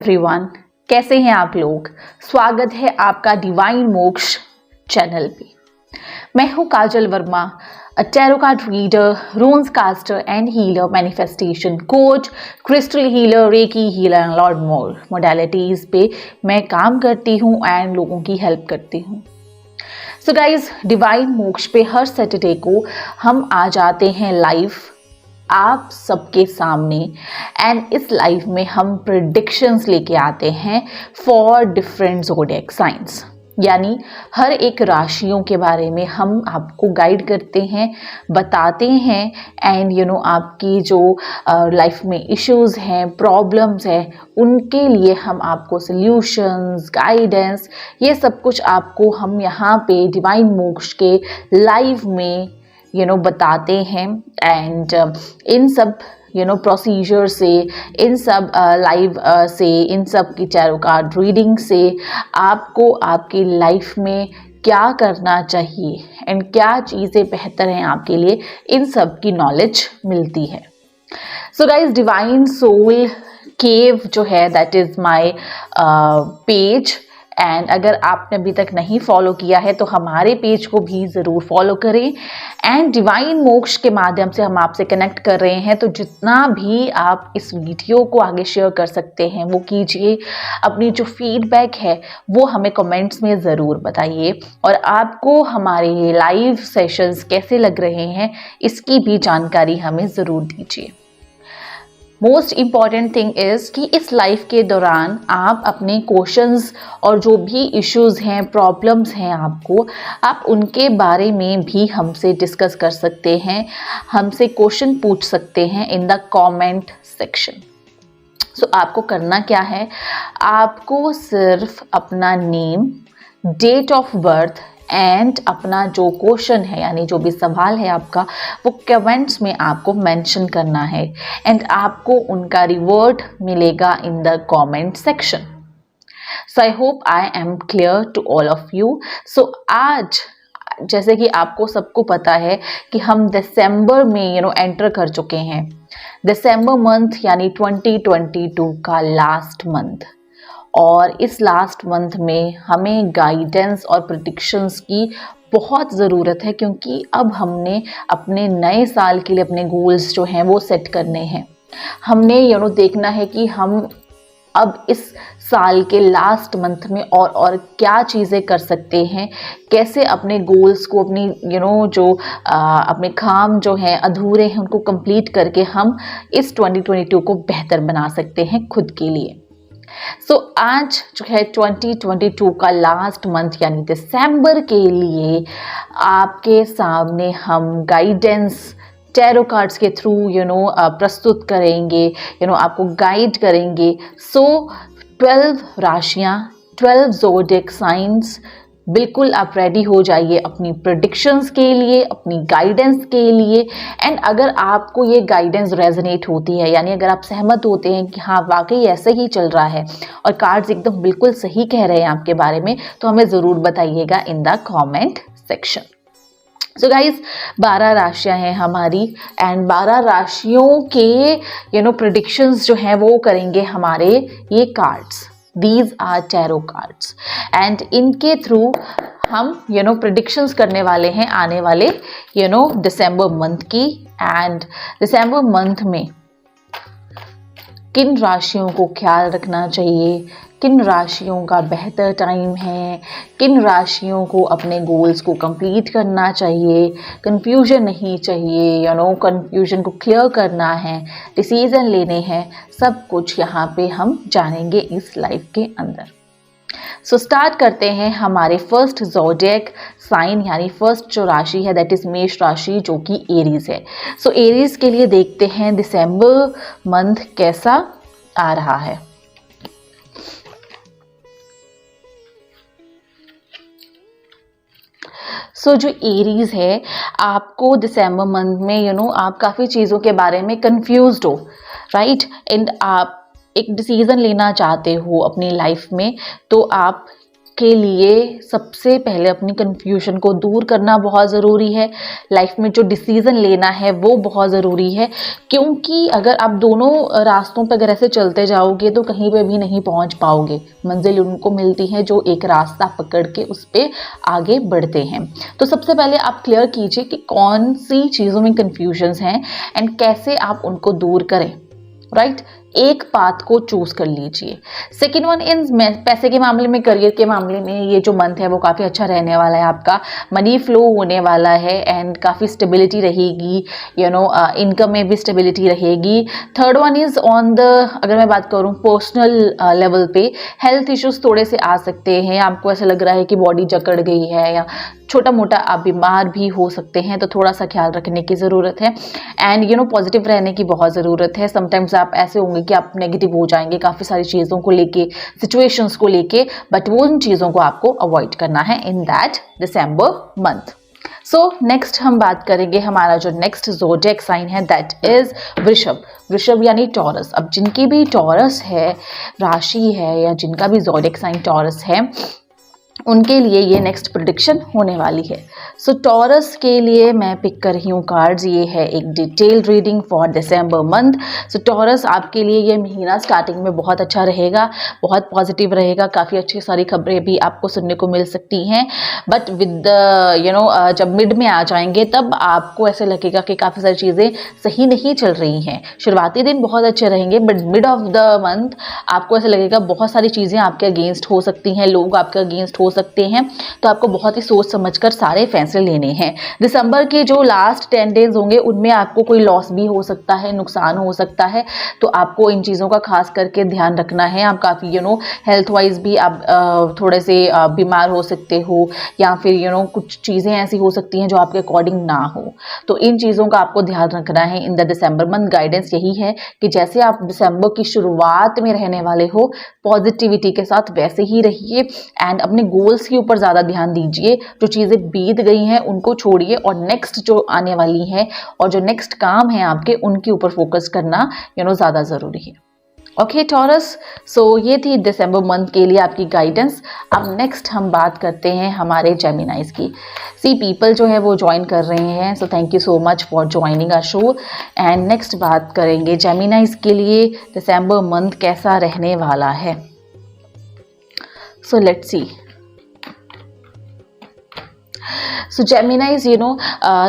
Everyone, कैसे हैं आप लोग। स्वागत है आपका डिवाइन मोक्ष चैनल पे। मैं हूँ Kajal Verma, a tarot card reader, runes caster and healer, manifestation coach, crystal healer, reiki healer and lot more modalities पे मैं काम करती हूँ एंड लोगों की हेल्प करती हूँ। सो गाइज, डिवाइन मोक्ष पे हर सैटरडे को हम आ जाते हैं लाइव आप सबके सामने एंड इस लाइफ में हम प्रेडिक्शंस लेके आते हैं फॉर डिफरेंट ज़ोडिएक साइंस, यानी हर एक राशियों के बारे में हम आपको गाइड करते हैं, बताते हैं एंड आपकी जो लाइफ में इश्यूज हैं, प्रॉब्लम्स हैं, उनके लिए हम आपको सल्यूशंस, गाइडेंस, ये सब कुछ आपको हम यहाँ पे डिवाइन मोक्ष के लाइव में बताते हैं एंड इन सब प्रोसीजर से, इन सब लाइव से, इन सब की टैरो कार्ड रीडिंग से आपको आपकी लाइफ में क्या करना चाहिए एंड क्या चीज़ें बेहतर हैं आपके लिए, इन सब की नॉलेज मिलती है। सो गाइज, डिवाइन सोल केव जो है that is my page and अगर आपने अभी तक नहीं फॉलो किया है तो हमारे पेज को भी ज़रूर फॉलो करें एंड डिवाइन मोक्ष के माध्यम से हम आपसे कनेक्ट कर रहे हैं, तो जितना भी आप इस वीडियो को आगे शेयर कर सकते हैं वो कीजिए। अपनी जो फीडबैक है वो हमें कमेंट्स में ज़रूर बताइए और आपको हमारे लाइव सेशंस कैसे लग रहे हैं इसकी भी जानकारी हमें ज़रूर दीजिए। मोस्ट इम्पॉर्टेंट थिंग इज़ कि इस लाइफ के दौरान आप अपने क्वेश्चंस और जो भी इश्यूज़ हैं, प्रॉब्लम्स हैं आप उनके बारे में भी हमसे डिस्कस कर सकते हैं, हमसे क्वेश्चन पूछ सकते हैं in the comment section. So आपको करना क्या है, आपको सिर्फ अपना name, date of birth and अपना जो क्वेश्चन है यानी जो भी सवाल है आपका वो कमेंट्स में आपको मेंशन करना है एंड आपको उनका रिवर्ट मिलेगा in the comment section. So I hope I am clear to all of you. So आज जैसे कि आपको सबको पता है कि हम दिसंबर में एंटर कर चुके हैं। दिसंबर मंथ यानी 2022 का लास्ट मंथ, और इस लास्ट मंथ में हमें गाइडेंस और प्रेडिक्शंस की बहुत ज़रूरत है, क्योंकि अब हमने अपने नए साल के लिए अपने गोल्स जो हैं वो सेट करने हैं। हमने देखना है कि हम अब इस साल के लास्ट मंथ में और क्या चीज़ें कर सकते हैं, कैसे अपने गोल्स को, अपनी जो अपने काम जो हैं अधूरे हैं उनको कंप्लीट करके हम इस 2022 को बेहतर बना सकते हैं खुद के लिए। सो आज जो है 2022 का लास्ट मंथ यानी दिसंबर के लिए आपके सामने हम गाइडेंस टैरो कार्ड्स के थ्रू प्रस्तुत करेंगे, आपको गाइड करेंगे। सो 12 राशियाँ, 12 ज़ोडिएक साइंस, बिल्कुल आप रेडी हो जाइए अपनी प्रेडिक्शंस के लिए, अपनी गाइडेंस के लिए। एंड अगर आपको ये गाइडेंस रेजोनेट होती है, यानी अगर आप सहमत होते हैं कि हाँ वाकई ऐसे ही चल रहा है और कार्ड्स एकदम बिल्कुल सही कह रहे हैं आपके बारे में, तो हमें ज़रूर बताइएगा इन the comment section. So guys, 12 राशियां हैं हमारी एंड 12 राशियों के प्रेडिक्शंस जो हैं वो करेंगे हमारे ये cards. These are tarot cards and इनके थ्रू हम प्रेडिक्शंस करने वाले हैं आने वाले दिसंबर मंथ की। एंड दिसंबर मंथ में किन राशियों को ख्याल रखना चाहिए, किन राशियों का बेहतर टाइम है, किन राशियों को अपने गोल्स को कंप्लीट करना चाहिए, कंफ्यूजन नहीं चाहिए, कंफ्यूजन को क्लियर करना है, डिसीजन लेने हैं, सब कुछ यहाँ पे हम जानेंगे इस लाइफ के अंदर। सो स्टार्ट करते हैं हमारे फर्स्ट ज़ोडिएक साइन यानी फर्स्ट जो राशि है दैट इज़ मेष राशि, जो कि एरीज है। सो एरीज के लिए देखते हैं दिसंबर मंथ कैसा आ रहा है। सो जो एरीज है, आपको दिसंबर मंथ में आप काफ़ी चीज़ों के बारे में कंफ्यूज्ड हो, राइट, एंड आप एक डिसीज़न लेना चाहते हो अपनी लाइफ में, तो आप के लिए सबसे पहले अपनी कन्फ्यूजन को दूर करना बहुत ज़रूरी है। लाइफ में जो डिसीज़न लेना है वो बहुत ज़रूरी है, क्योंकि अगर आप दोनों रास्तों पर अगर ऐसे चलते जाओगे तो कहीं पे भी नहीं पहुंच पाओगे। मंजिल उनको मिलती है जो एक रास्ता पकड़ के उस पर आगे बढ़ते हैं। तो सबसे पहले आप क्लियर कीजिए कि कौन सी चीज़ों में कन्फ्यूजन्स हैं एंड कैसे आप उनको दूर करें, राइट। एक पाथ को चूज कर लीजिए। सेकेंड वन, इन पैसे के मामले में, करियर के मामले में ये जो मंथ है वो काफ़ी अच्छा रहने वाला है। आपका मनी फ्लो होने वाला है एंड काफ़ी स्टेबिलिटी रहेगी, इनकम में भी स्टेबिलिटी रहेगी। Third one is on the, अगर मैं बात करूँ पर्सनल लेवल पे, हेल्थ इश्यूज थोड़े से आ सकते हैं। आपको ऐसा लग रहा है कि बॉडी जकड़ गई है या छोटा मोटा आप बीमार भी हो सकते हैं, तो थोड़ा सा ख्याल रखने की ज़रूरत है। एंड पॉजिटिव रहने की बहुत ज़रूरत है। समटाइम्स आप ऐसे होंगे कि आप नेगेटिव हो जाएंगे काफ़ी सारी चीज़ों को लेके, सिचुएशंस को लेके, बट वो उन चीज़ों को आपको अवॉइड करना है in that December month. So next हम बात करेंगे, हमारा जो नेक्स्ट ज़ोडिएक साइन है दैट इज़ वृषभ। वृषभ यानी टॉरस। अब जिनकी भी टॉरस है राशि है या जिनका भी ज़ोडिएक साइन टॉरस है, उनके लिए ये नेक्स्ट प्रेडिक्शन होने वाली है। सो टॉरस के लिए मैं पिक कर रही हूँ कार्ड्स। ये है एक detailed reading for December month. So taurus, आपके लिए ये महीना स्टार्टिंग में बहुत अच्छा रहेगा, बहुत पॉजिटिव रहेगा, काफ़ी अच्छी सारी खबरें भी आपको सुनने को मिल सकती हैं। बट विद जब मिड में आ जाएंगे तब आपको ऐसे लगेगा कि काफ़ी सारी चीज़ें सही नहीं चल रही हैं। शुरुआती दिन बहुत अच्छे रहेंगे, but mid of the month आपको ऐसे लगेगा बहुत सारी चीज़ें आपके अगेंस्ट हो सकती हैं, लोग आपके अगेंस्ट हो सकते हैं। तो आपको बहुत ही सोच समझकर सारे फैसले लेने हैं। दिसंबर के जो लास्ट 10 डेज होंगे उनमें आपको कोई लॉस भी हो सकता है, नुकसान हो सकता है, तो आपको इन चीज़ों का खास करके ध्यान रखना है। आप काफ़ी हेल्थ वाइज भी आप थोड़े से बीमार हो सकते हो, या फिर कुछ चीज़ें ऐसी हो सकती हैं जो आपके अकॉर्डिंग ना हो, तो इन चीज़ों का आपको ध्यान रखना है in the December month. Guidance यही है कि जैसे आप दिसंबर की शुरुआत में रहने वाले हो, पॉजिटिविटी के साथ वैसे ही रहिए एंड अपने गोल्स के ऊपर ज़्यादा ध्यान दीजिए। जो चीज़ें बीत गई हैं उनको छोड़िए और नेक्स्ट जो आने वाली है और जो नेक्स्ट काम है आपके, उनके ऊपर फोकस करना ज़्यादा ज़रूरी है। ओके टॉरस, सो ये थी दिसंबर मंथ के लिए आपकी गाइडेंस। अब नेक्स्ट हम बात करते हैं हमारे जेमिनाइज की। सी पीपल जो है वो ज्वाइन कर रहे हैं, so thank you so much for joining our show. And next बात करेंगे जेमिनाइज के लिए दिसंबर मंथ कैसा रहने वाला है। सो लेट्स सी। सो जेमिनाइज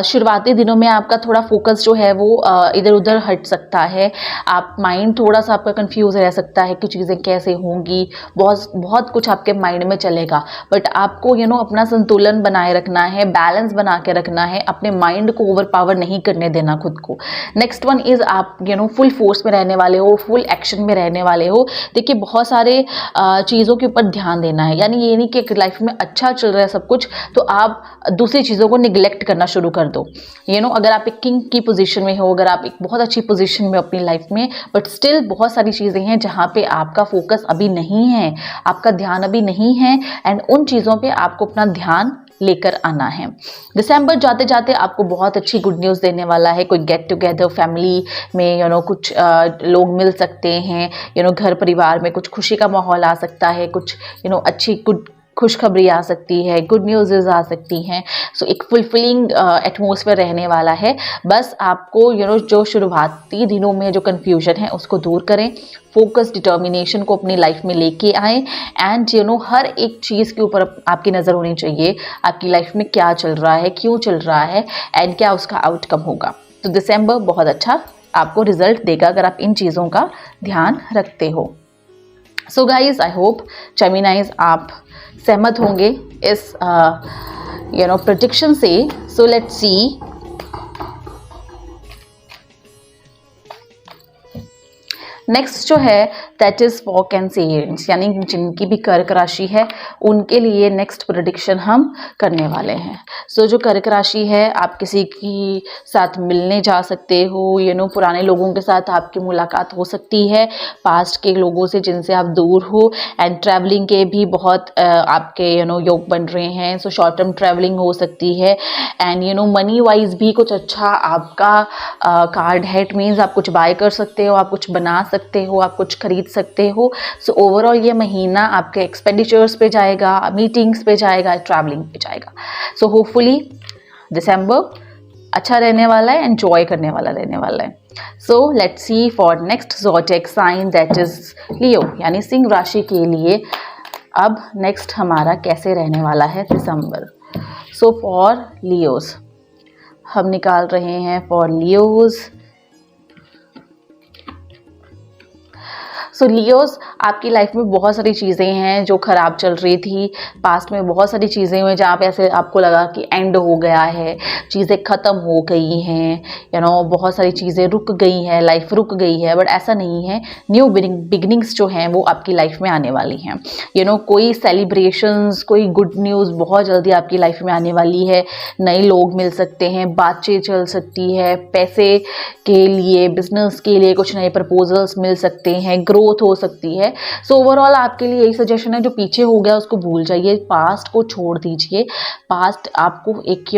शुरुआती दिनों में आपका थोड़ा फोकस जो है वो इधर उधर हट सकता है। आप माइंड थोड़ा सा आपका कंफ्यूज रह सकता है कि चीज़ें कैसे होंगी, बहुत कुछ आपके माइंड में चलेगा। बट आपको अपना संतुलन बनाए रखना है, बैलेंस बना के रखना है, अपने माइंड को ओवर पावर नहीं करने देना खुद को। नेक्स्ट वन इज़ आप फुल फोर्स में रहने वाले हो, फुल एक्शन में रहने वाले हो। देखिए बहुत सारे चीज़ों के ऊपर ध्यान देना है, यानी ये नहीं कि लाइफ में अच्छा चल रहा है सब कुछ तो आप दूसरी चीज़ों को निगलेक्ट करना शुरू कर दो। अगर आप एक किंग की पोजीशन में हो, अगर आप एक बहुत अच्छी पोजीशन में अपनी लाइफ में, बट स्टिल बहुत सारी चीज़ें हैं जहाँ पे आपका फोकस अभी नहीं है, आपका ध्यान अभी नहीं है, एंड उन चीज़ों पे आपको अपना ध्यान लेकर आना है। दिसंबर जाते जाते आपको बहुत अच्छी गुड न्यूज़ देने वाला है। कोई गेट टुगेदर फैमिली में कुछ लोग मिल सकते हैं, घर परिवार में कुछ खुशी का माहौल आ सकता है, कुछ अच्छी गुड खुशखबरी आ सकती है, गुड न्यूज़ आ सकती हैं। सो एक फुलफिलिंग एटमॉस्फेयर रहने वाला है। बस आपको जो शुरुआती दिनों में जो कन्फ्यूजन है उसको दूर करें, फोकस डिटर्मिनेशन को अपनी लाइफ में लेके आएँ एंड हर एक चीज़ के ऊपर आपकी नज़र होनी चाहिए। आपकी लाइफ में क्या चल रहा है, क्यों चल रहा है एंड क्या उसका आउटकम होगा। तो दिसंबर बहुत अच्छा आपको रिजल्ट देगा अगर आप इन चीज़ों का ध्यान रखते हो। सो गाइज आई होप जेमिनाइज आप सहमत होंगे इस प्रेडिक्शन से। सो लेट्स सी। नेक्स्ट जो है दैट इज़ फॉर कैंसेरियंस, यानी जिनकी भी कर्क राशि है उनके लिए नेक्स्ट प्रेडिक्शन हम करने वाले हैं। सो जो कर्क राशि है, आप किसी की साथ मिलने जा सकते हो, पुराने लोगों के साथ आपकी मुलाकात हो सकती है, पास्ट के लोगों से जिनसे आप दूर हो, एंड ट्रैवलिंग के भी बहुत आपके योग बन रहे हैं। सो शॉर्ट टर्म ट्रैवलिंग हो सकती है एंड मनी वाइज भी कुछ अच्छा आपका कार्ड है। इट मीन्स आप कुछ बाय कर सकते हो, आप कुछ बना सकते हो, आप कुछ खरीद सकते हो। सो ओवरऑल ये महीना आपके एक्सपेंडिचर्स पे जाएगा, मीटिंग्स पे जाएगा, ट्रैवलिंग पे जाएगा। सो होपफुली दिसंबर अच्छा रहने वाला है, एंजॉय करने वाला रहने वाला है। So let's see for next zodiac sign that is Leo, यानी सिंह राशि के लिए अब नेक्स्ट हमारा कैसे रहने वाला है दिसंबर। सो फॉर लियोज हम निकाल रहे हैं फॉर लियोज। सो लियोज, आपकी लाइफ में बहुत सारी चीज़ें हैं जो ख़राब चल रही थी पास्ट में, बहुत सारी चीज़ें हुई जहाँ पे ऐसे आपको लगा कि एंड हो गया है, चीज़ें ख़त्म हो गई हैं, बहुत सारी चीज़ें रुक गई हैं, लाइफ रुक गई है, बट ऐसा नहीं है। न्यू बिगिनिंग्स जो हैं वो आपकी लाइफ में आने वाली हैं। कोई सेलिब्रेशंस, कोई गुड न्यूज़ बहुत जल्दी आपकी लाइफ में आने वाली है। नए लोग मिल सकते हैं, बातचीत चल सकती है, पैसे के लिए, बिजनेस के लिए कुछ नए प्रपोजल्स मिल सकते हैं, ग्रोथ हो सकती है। सो ओवरऑल आपके लिए यही सजेशन है, जो पीछे हो गया उसको भूल जाइए, पास्ट को छोड़ दीजिए। पास्ट आपको एक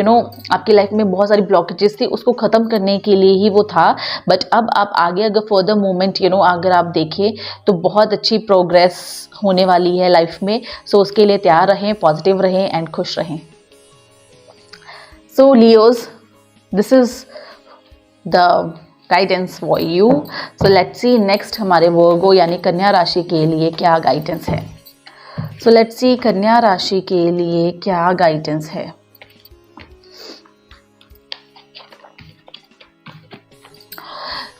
आपकी लाइफ में बहुत सारी ब्लॉकेजेस थी, उसको ख़त्म करने के लिए ही वो था, बट अब आप आगे अगर फर्दर मूवमेंट अगर आप देखें तो बहुत अच्छी प्रोग्रेस होने वाली है लाइफ में। सो उसके लिए तैयार रहें, पॉजिटिव रहें एंड खुश रहें। So Leos, this is the guidance for you. So let's see next हमारे वर्गो यानी कन्या राशि के लिए क्या गाइडेंस है। सो लेट्स सी कन्या राशि के लिए क्या गाइडेंस है।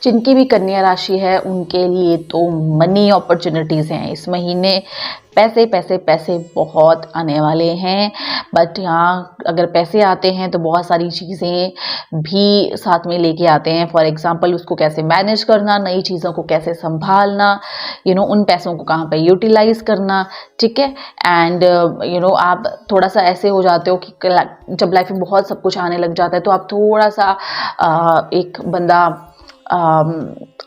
जिनकी भी कन्या राशि है उनके लिए तो मनी अपॉर्चुनिटीज़ हैं इस महीने। पैसे पैसे पैसे बहुत आने वाले हैं, बट यहाँ अगर पैसे आते हैं तो बहुत सारी चीज़ें भी साथ में लेके आते हैं। फॉर एग्जांपल उसको कैसे मैनेज करना, नई चीज़ों को कैसे संभालना, उन पैसों को कहाँ पे यूटिलाइज करना, ठीक है। एंड आप थोड़ा सा ऐसे हो जाते हो कि जब लाइफ में बहुत सब कुछ आने लग जाता है तो आप थोड़ा सा एक बंदा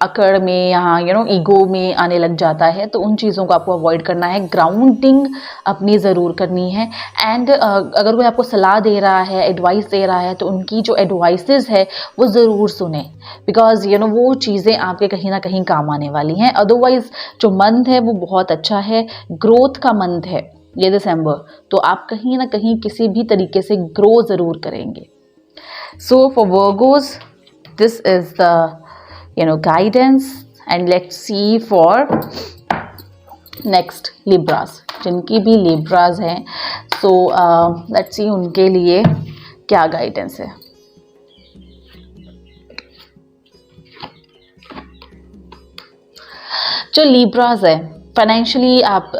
अकड़ में यहाँ ईगो में आने लग जाता है, तो उन चीज़ों को आपको अवॉइड करना है। ग्राउंडिंग अपनी ज़रूर करनी है। एंड अगर कोई आपको सलाह दे रहा है, एडवाइस दे रहा है, तो उनकी जो एडवाइसेस है वो ज़रूर सुने, बिकॉज वो चीज़ें आपके कहीं ना कहीं काम आने वाली हैं। अदरवाइज जो मंथ है वो बहुत अच्छा है, ग्रोथ का मंथ है ये दिसंबर, तो आप कहीं ना कहीं किसी भी तरीके से ग्रो ज़रूर करेंगे। So for Virgos this is the guidance, and let's see for next Libras, जिनकी भी Libras हैं। so let's see उनके लिए क्या गाइडेंस है। जो Libras है फाइनेंशियली आप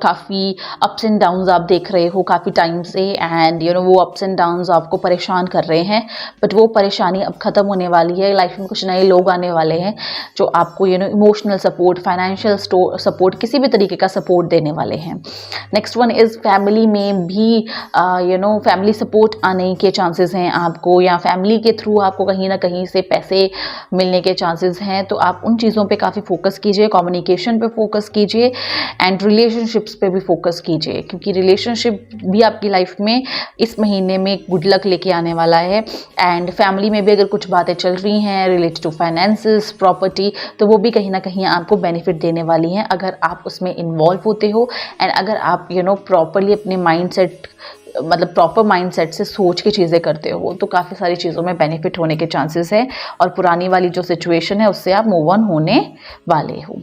काफ़ी अप्स एंड डाउन्स आप देख रहे हो काफ़ी टाइम से, एंड वो अप्स एंड डाउन्स आपको परेशान कर रहे हैं, बट वो परेशानी अब ख़त्म होने वाली है। लाइफ में कुछ नए लोग आने वाले हैं जो आपको इमोशनल सपोर्ट, फाइनेंशियल सपोर्ट, किसी भी तरीके का सपोर्ट देने वाले हैं। नेक्स्ट वन इज़ फैमिली में भी फैमिली सपोर्ट आने के चांसेस हैं आपको, या फैमिली के थ्रू आपको कहीं ना कहीं से पैसे मिलने के चांसेस हैं। तो आप उन चीज़ों पे काफ़ी फोकस कीजिए, कम्युनिकेशन पे फोकस कीजिए एंड रिलेशनशिप्स पे भी फोकस कीजिए, क्योंकि रिलेशनशिप भी आपकी लाइफ में इस महीने में गुड लक लेके आने वाला है। एंड फैमिली में भी अगर कुछ बातें चल रही हैं रिलेटेड टू फाइनेंसेस, प्रॉपर्टी, तो वो भी कहीं ना कहीं आपको बेनिफिट देने वाली हैं अगर आप उसमें इन्वॉल्व होते हो, एंड अगर आप प्रॉपरली अपने माइंडसेट, मतलब प्रॉपर माइंडसेट से सोच के चीज़ें करते हो, तो काफ़ी सारी चीज़ों में बेनिफिट होने के चांसेस है, और पुरानी वाली जो सिचुएशन है उससे आप मूव ऑन होने वाले हो।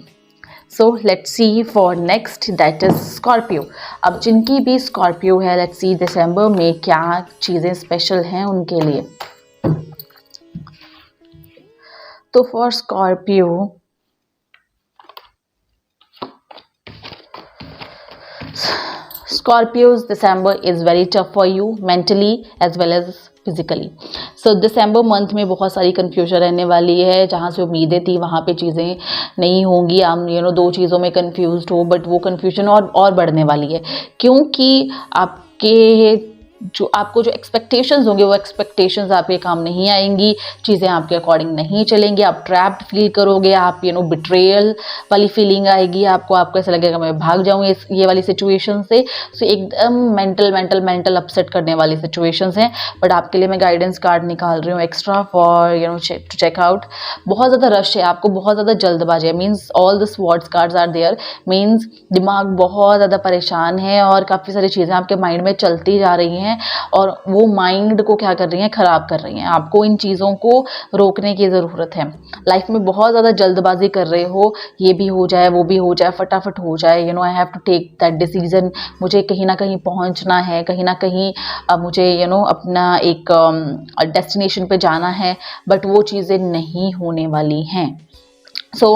सो let's see for next that is Scorpio. अब जिनकी भी स्कॉर्पियो है, लेट्स सी दिसंबर में क्या चीज़ें स्पेशल हैं उनके लिए। तो for Scorpio Scorpios, December is very tough for you mentally as well as physically. So December month में बहुत सारी कन्फ्यूजन रहने वाली है। जहाँ से उम्मीदें थी वहाँ पे चीज़ें नहीं होंगी। आप दो चीज़ों में कन्फ्यूज्ड हो, बट वो कन्फ्यूजन और बढ़ने वाली है, क्योंकि आपके जो आपको जो एक्सपेक्टेशंस होंगे वो एक्सपेक्टेशंस आपके काम नहीं आएंगी, चीज़ें आपके अकॉर्डिंग नहीं चलेंगी, आप ट्रैप्ड फील करोगे, आप बिट्रेयल वाली फीलिंग आएगी आपको ऐसा लगेगा मैं भाग जाऊँ ये वाली सिचुएशन से। सो एकदम मेंटल अपसेट करने वाली सिचुएशंस हैं। बट आपके लिए मैं गाइडेंस कार्ड निकाल रही हूँ extra for to check out. बहुत ज़्यादा रश है, आपको बहुत ज़्यादा जल्दबाजी है, means all the swords cards are there, means दिमाग बहुत ज़्यादा परेशान है और काफ़ी सारी चीज़ें आपके माइंड में चलती जा रही हैं और वो माइंड को क्या कर रही हैं, ख़राब कर रही हैं। आपको इन चीज़ों को रोकने की ज़रूरत है। लाइफ में बहुत ज़्यादा जल्दबाजी कर रहे हो, ये भी हो जाए वो भी हो जाए, फटाफट हो जाए, I have to take that decision, मुझे कहीं ना कहीं पहुंचना है, कहीं ना कहीं मुझे अपना एक डेस्टिनेशन पे जाना है, बट वो चीज़ें नहीं होने वाली हैं। सो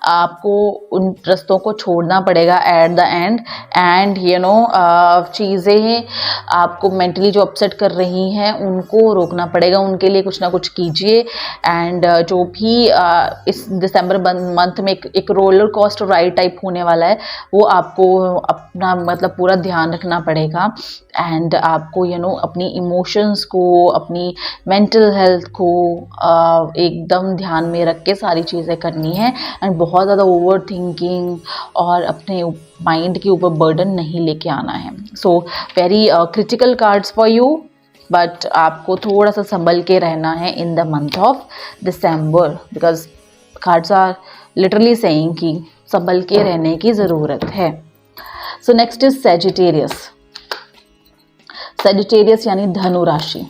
आपको उन रास्तों को छोड़ना पड़ेगा एट द एंड चीज़ें आपको मेंटली जो अपसेट कर रही हैं उनको रोकना पड़ेगा, उनके लिए कुछ ना कुछ कीजिए। एंड जो भी इस दिसंबर मंथ में एक रोलर कोस्टर राइड टाइप होने वाला है, वो आपको अपना पूरा ध्यान रखना पड़ेगा। एंड आपको अपनी इमोशंस को, अपनी मेंटल हेल्थ को एकदम ध्यान में रख के सारी चीज़ें करनी है। एंड बहुत ज़्यादा ओवर थिंकिंग और अपने माइंड के ऊपर बर्डन नहीं लेके आना है। So very critical cards for you, but आपको थोड़ा सा संभल के रहना है in the month of December, because cards are literally saying कि संभल के रहने की ज़रूरत है। So next is Sagittarius. Sagittarius यानी धनु राशि।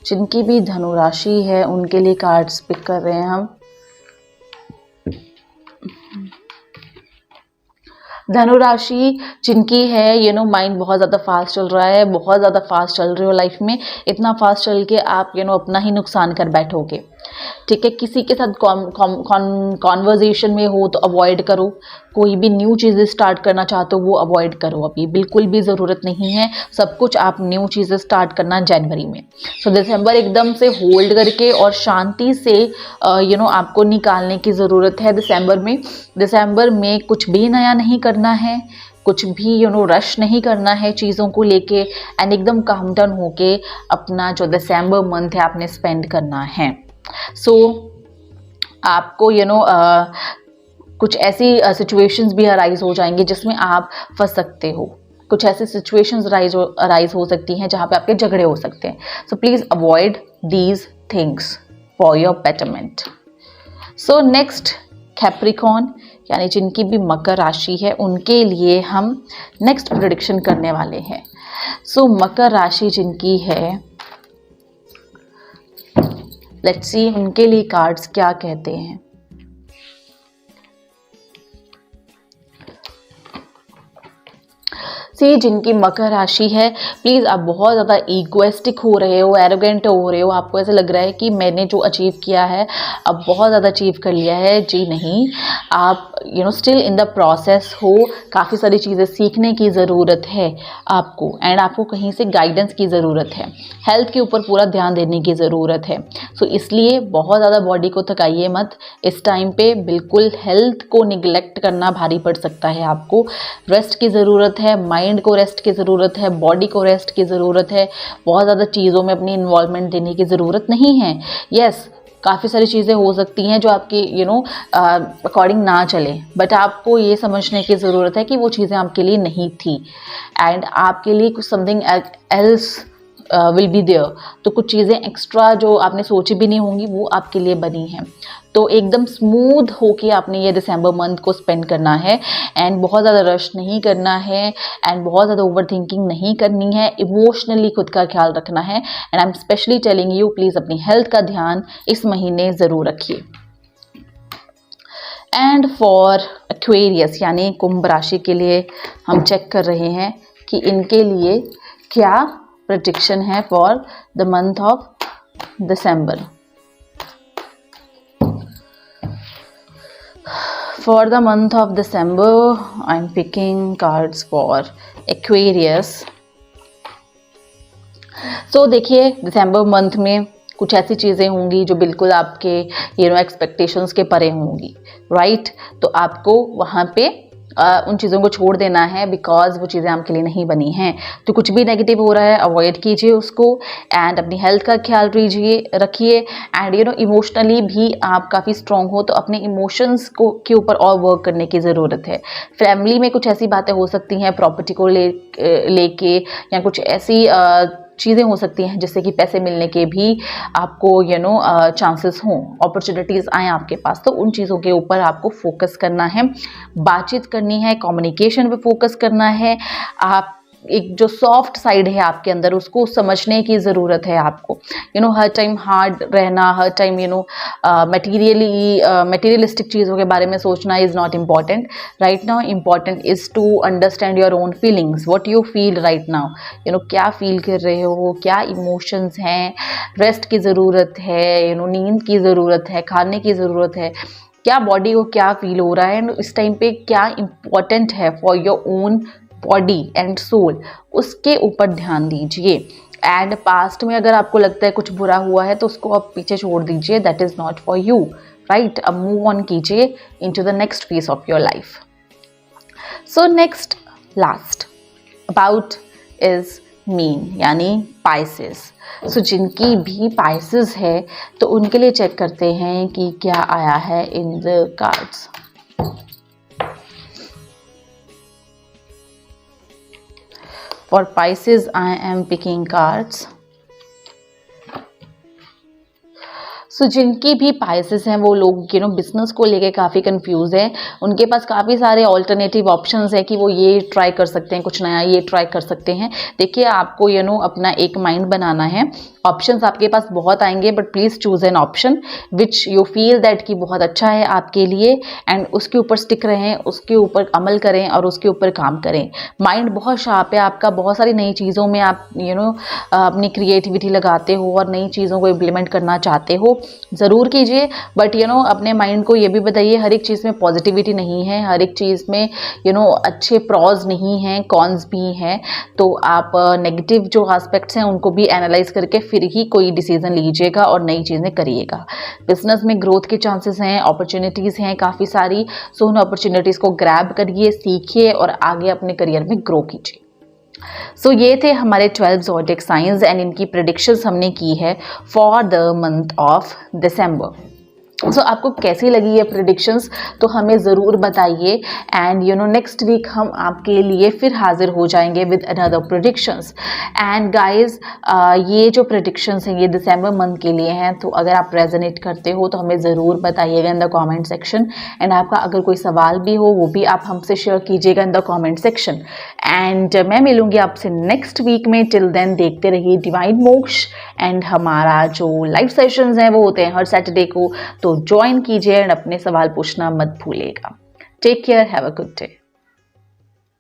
जिनकी भी धनु राशि है उनके लिए कार्ड्स पिक कर रहे हैं हम। धनु राशि जिनकी है, माइंड बहुत ज़्यादा फास्ट चल रहा है, बहुत ज़्यादा फास्ट चल रहे हो लाइफ में, इतना फास्ट चल के आप अपना ही नुकसान कर बैठोगे। ठीक है, किसी के साथ कॉन्वर्जेशन में हो तो अवॉइड करो, कोई भी न्यू चीज़ें स्टार्ट करना चाहते हो वो अवॉइड करो, अभी बिल्कुल भी ज़रूरत नहीं है। सब कुछ आप न्यू चीज़ें स्टार्ट करना जनवरी में। सो दिसंबर एकदम से होल्ड करके और शांति से आपको निकालने की ज़रूरत है। दिसंबर में कुछ भी नया नहीं करना है, कुछ भी रश नहीं करना है चीज़ों को लेके, एंड एकदम काम डाउन होके अपना जो दिसंबर मंथ है आपने स्पेंड करना है। सो आपको कुछ ऐसी सिचुएशंस भी अराइज हो जाएंगी जिसमें आप फंस सकते हो, कुछ ऐसी सिचुएशंस अराइज हो सकती हैं जहाँ पे आपके झगड़े हो सकते हैं। So please avoid these things for your betterment. So next Capricorn, यानी जिनकी भी मकर राशि है उनके लिए हम नेक्स्ट प्रेडिक्शन करने वाले हैं। सो मकर राशि जिनकी है, लेट्स सी उनके लिए कार्ड्स क्या कहते हैं। सी जिनकी मकर राशि है, प्लीज़ आप बहुत ज़्यादा ईगोइस्टिक हो रहे हो, एरोगेंट हो रहे हो, आपको ऐसा लग रहा है कि मैंने जो अचीव किया है अब बहुत ज़्यादा अचीव कर लिया है। जी नहीं, आप स्टिल इन द प्रोसेस हो, काफ़ी सारी चीज़ें सीखने की ज़रूरत है आपको, एंड आपको कहीं से गाइडेंस की ज़रूरत है, हेल्थ के ऊपर पूरा ध्यान देने की ज़रूरत है। सो इसलिए बहुत ज़्यादा बॉडी को थकाइए मत इस टाइम पे, बिल्कुल हेल्थ को निगलेक्ट करना भारी पड़ सकता है। आपको रेस्ट की ज़रूरत है, माइंड को रेस्ट की ज़रूरत है, बॉडी को रेस्ट की ज़रूरत है, बहुत ज़्यादा चीज़ों में अपनी इन्वॉल्वमेंट देने की ज़रूरत नहीं है। यस, काफ़ी सारी चीज़ें हो सकती हैं जो आपकी अकॉर्डिंग ना चले, बट आपको ये समझने की ज़रूरत है कि वो चीज़ें आपके लिए नहीं थी, एंड आपके लिए कुछ something else will be there. तो कुछ चीज़ें एक्स्ट्रा जो आपने सोची भी नहीं होंगी वो आपके लिए बनी हैं। तो एकदम स्मूथ होके आपने ये दिसंबर मंथ को स्पेंड करना है, एंड बहुत ज़्यादा रश नहीं करना है, एंड बहुत ज़्यादा ओवर थिंकिंग नहीं करनी है, इमोशनली खुद का ख्याल रखना है। And I am specially telling you, please अपनी हेल्थ का ध्यान इस महीने ज़रूर रखिए। एंड फॉर एक्वेरियस यानी कुंभ राशि के लिए हम चेक कर रहे हैं कि इनके लिए क्या प्रेडिक्शन है for the month of December. For the month of December, I'm picking cards for Aquarius. So देखिए, दिसंबर मंथ में कुछ ऐसी चीज़ें होंगी जो बिल्कुल आपके एक्सपेक्टेशंस के परे होंगी, राइट? तो आपको वहाँ पे उन चीज़ों को छोड़ देना है बिकॉज वो चीज़ें आपके लिए नहीं बनी हैं। तो कुछ भी नेगेटिव हो रहा है अवॉइड कीजिए उसको एंड अपनी हेल्थ का ख्याल रखिए एंड इमोशनली भी आप काफ़ी स्ट्रॉन्ग हो तो अपने इमोशंस को के ऊपर और वर्क करने की ज़रूरत है। फैमिली में कुछ ऐसी बातें हो सकती हैं प्रॉपर्टी को लेके या कुछ ऐसी चीज़ें हो सकती हैं जिससे कि पैसे मिलने के भी आपको चांसेस हों, अपॉर्चुनिटीज़ आएँ आपके पास, तो उन चीज़ों के ऊपर आपको फोकस करना है, बातचीत करनी है, कम्युनिकेशन पे फोकस करना है। आप एक जो सॉफ्ट साइड है आपके अंदर उसको समझने की ज़रूरत है आपको। हर टाइम हार्ड रहना, हर टाइम मटेरियलिस्टिक चीज़ों के बारे में सोचना is not important. Right now important is to understand your own feelings, what you feel right now. क्या फील कर रहे हो, क्या इमोशंस हैं, रेस्ट की ज़रूरत है, नींद की ज़रूरत है, खाने की ज़रूरत है, क्या बॉडी को क्या फील हो रहा है एंड इस टाइम पे क्या इम्पॉर्टेंट है for your own body and soul, उसके ऊपर ध्यान दीजिए। एंड पास्ट में अगर आपको लगता है कुछ बुरा हुआ है तो उसको आप पीछे छोड़ दीजिए, that is not for you. Right, अब मूव ऑन कीजिए into the next phase of your life. So next last about is mean यानी पाइसेस। सो जिनकी भी पाइसेस है तो उनके लिए चेक करते हैं कि क्या आया है in the cards. For Pisces, I am picking cards. सो जिनकी भी पाइसेस हैं वो लोग बिजनेस को लेके काफ़ी कंफ्यूज है, उनके पास काफ़ी सारे ऑल्टरनेटिव ऑप्शंस है कि वो ये ट्राई कर सकते हैं, कुछ नया ये ट्राई कर सकते हैं। देखिए आपको अपना एक माइंड बनाना है, ऑप्शंस आपके पास बहुत आएंगे but please choose an option which you feel that कि बहुत अच्छा है आपके लिए एंड उसके ऊपर स्टिक रहें, उसके ऊपर अमल करें और उसके ऊपर काम करें। माइंड बहुत शार्प है आपका, बहुत सारी नई चीज़ों में आप अपनी क्रिएटिविटी लगाते हो और नई चीज़ों को इम्प्लीमेंट करना चाहते हो, ज़रूर कीजिए। बट अपने माइंड को ये भी बताइए हर एक चीज़ में पॉजिटिविटी नहीं है, हर एक चीज़ में अच्छे प्रॉज नहीं हैं, कॉन्स भी हैं। तो आप नेगेटिव जो एस्पेक्ट्स हैं उनको भी एनालाइज करके फिर ही कोई डिसीजन लीजिएगा और नई चीज़ें करिएगा। बिजनेस में ग्रोथ के चांसेस हैं, अपॉर्चुनिटीज़ हैं काफ़ी सारी, सो उन अपॉर्चुनिटीज़ को ग्रैब करिए, सीखिए और आगे अपने करियर में ग्रो कीजिए। सो ये थे हमारे 12 ज़ोडिएक साइंस एंड इनकी प्रेडिक्शंस हमने की है for the month of December. So आपको कैसी लगी ये प्रेडिक्शंस तो हमें ज़रूर बताइए एंड नेक्स्ट वीक हम आपके लिए फिर हाजिर हो जाएंगे with another predictions. And guys ये जो प्रेडिक्शंस हैं ये दिसंबर मंथ के लिए हैं, तो अगर आप रेजोनेट करते हो तो हमें ज़रूर बताइएगा इन द कमेंट सेक्शन एंड आपका अगर कोई सवाल भी हो वो भी आप हमसे शेयर कीजिएगा इन द कमेंट सेक्शन। एंड मैं मिलूँगी आपसे नेक्स्ट वीक में। टिल देन देखते रहिए डिवाइन मोक्ष एंड हमारा जो लाइव सेशंस हैं वो होते हैं हर सैटरडे को, तो ज्वाइन कीजिए एंड अपने सवाल पूछना मत भूलिएगा। Take care, have a good day.